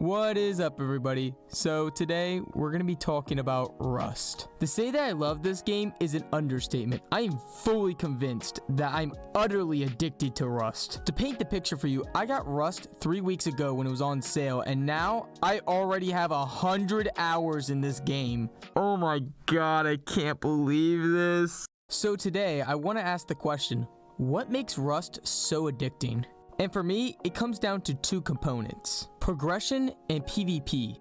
What is up, everybody? So today we're going to be talking about Rust. To say that I love this game is an understatement. I am fully convinced that I'm utterly addicted to Rust. To paint the picture for you, I got Rust 3 weeks ago when it was on sale, and now I already have 100 hours in this game. Oh my god, I can't believe this. So today I want to ask the question, what makes Rust so addicting? And for me, it comes down to two components, progression and PvP.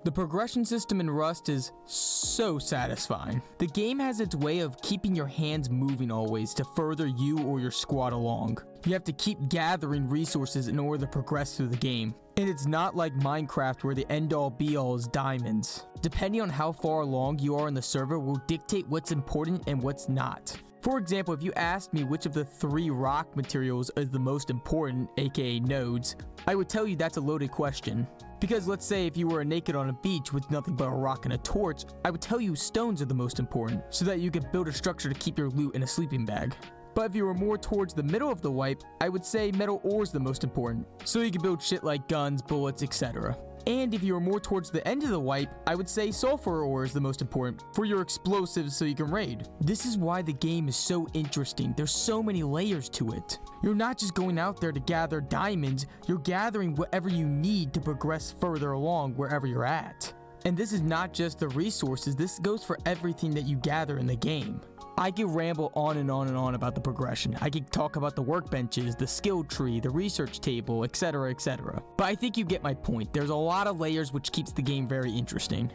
The progression system in Rust is so satisfying. The game has its way of keeping your hands moving always to further you or your squad along. You have to keep gathering resources in order to progress through the game. And it's not like Minecraft where the end-all be-all is diamonds. Depending on how far along you are in the server will dictate what's important and what's not. For example, if you asked me which of the 3 rock materials is the most important, aka nodes, I would tell you that's a loaded question. Because let's say if you were naked on a beach with nothing but a rock and a torch, I would tell you stones are the most important, so that you could build a structure to keep your loot in a sleeping bag. But if you were more towards the middle of the wipe, I would say metal ore is the most important, so you can build shit like guns, bullets, etc. And if you were more towards the end of the wipe, I would say sulfur ore is the most important for your explosives so you can raid. This is why the game is so interesting. There's so many layers to it. You're not just going out there to gather diamonds, you're gathering whatever you need to progress further along wherever you're at. And this is not just the resources, this goes for everything that you gather in the game. I could ramble on and on and on about the progression. I could talk about the workbenches, the skill tree, the research table, etc, etc. But I think you get my point. There's a lot of layers which keeps the game very interesting.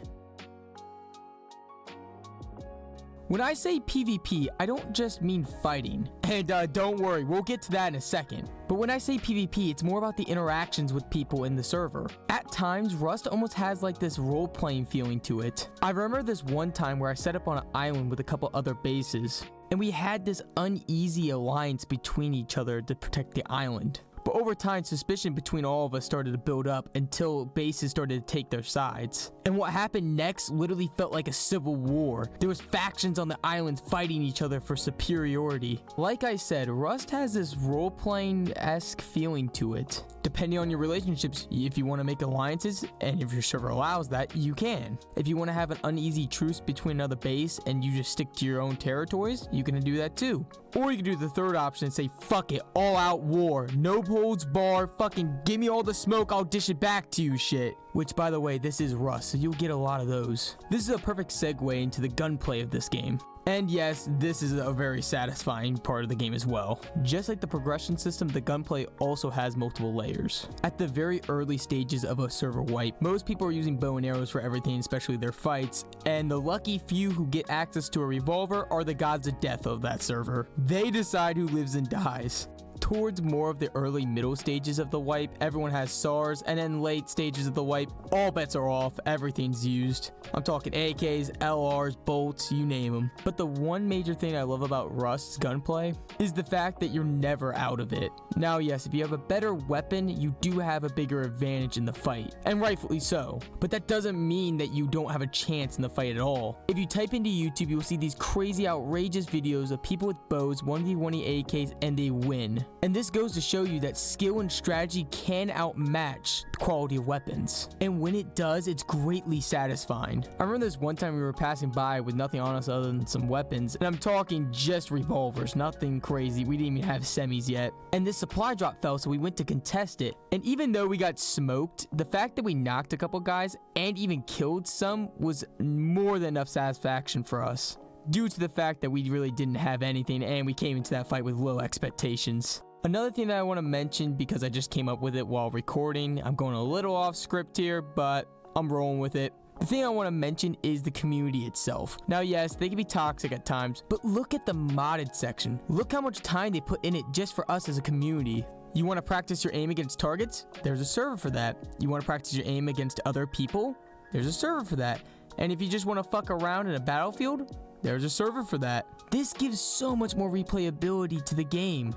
When I say PvP, I don't just mean fighting. And don't worry, we'll get to that in a second. But when I say PvP, it's more about the interactions with people in the server. At times, Rust almost has like this role-playing feeling to it. I remember this one time where I set up on an island with a couple other bases, and we had this uneasy alliance between each other to protect the island. But over time, suspicion between all of us started to build up until bases started to take their sides. And what happened next literally felt like a civil war. There was factions on the island fighting each other for superiority. Like I said, Rust has this role-playing-esque feeling to it. Depending on your relationships, if you want to make alliances, and if your server allows that, you can. If you want to have an uneasy truce between another base and you just stick to your own territories, you can do that too. Or you can do the third option and say, fuck it, all out war, no holds bar, fucking give me all the smoke, I'll dish it back to you shit. Which, by the way, this is Rust, so you'll get a lot of those. This is a perfect segue into the gunplay of this game. And yes, this is a very satisfying part of the game as well. Just like the progression system, the gunplay also has multiple layers. At the very early stages of a server wipe, most people are using bow and arrows for everything, especially their fights, and the lucky few who get access to a revolver are the gods of death of that server. They decide who lives and dies. Towards more of the early middle stages of the wipe, everyone has SARs, and then late stages of the wipe, all bets are off, everything's used. I'm talking AKs, LRs, bolts, you name them. But the one major thing I love about Rust's gunplay is the fact that you're never out of it. Now yes, if you have a better weapon, you do have a bigger advantage in the fight, and rightfully so. But that doesn't mean that you don't have a chance in the fight at all. If you type into YouTube, you'll see these crazy outrageous videos of people with bows 1v1ing AKs and they win. And this goes to show you that skill and strategy can outmatch the quality of weapons. And when it does, it's greatly satisfying. I remember this one time we were passing by with nothing on us other than some weapons. And I'm talking just revolvers, nothing crazy. We didn't even have semis yet. And this supply drop fell, so we went to contest it. And even though we got smoked, the fact that we knocked a couple guys and even killed some was more than enough satisfaction for us, due to the fact that we really didn't have anything and we came into that fight with low expectations. Another thing that I want to mention, because I just came up with it while recording, I'm going a little off script here, but I'm rolling with it. The thing I want to mention is the community itself. Now yes, they can be toxic at times, but look at the modded section. Look how much time they put in it just for us as a community. You want to practice your aim against targets? There's a server for that. You want to practice your aim against other people? There's a server for that. And if you just want to fuck around in a battlefield, there's a server for that. This gives so much more replayability to the game.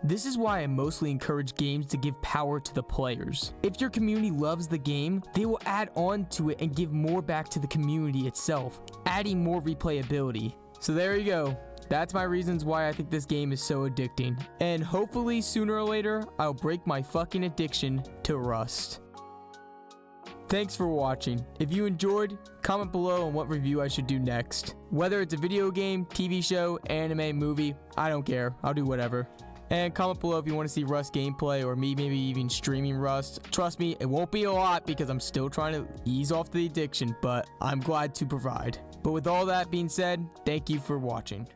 This is why I mostly encourage games to give power to the players. If your community loves the game, they will add on to it and give more back to the community itself, adding more replayability. So there you go. That's my reasons why I think this game is so addicting. And hopefully sooner or later, I'll break my fucking addiction to Rust. Thanks for watching. If you enjoyed, comment below on what review I should do next. Whether it's a video game, TV show, anime, movie, I don't care. I'll do whatever. And comment below if you want to see Rust gameplay or me maybe even streaming Rust. Trust me, it won't be a lot because I'm still trying to ease off the addiction, but I'm glad to provide. But with all that being said, thank you for watching.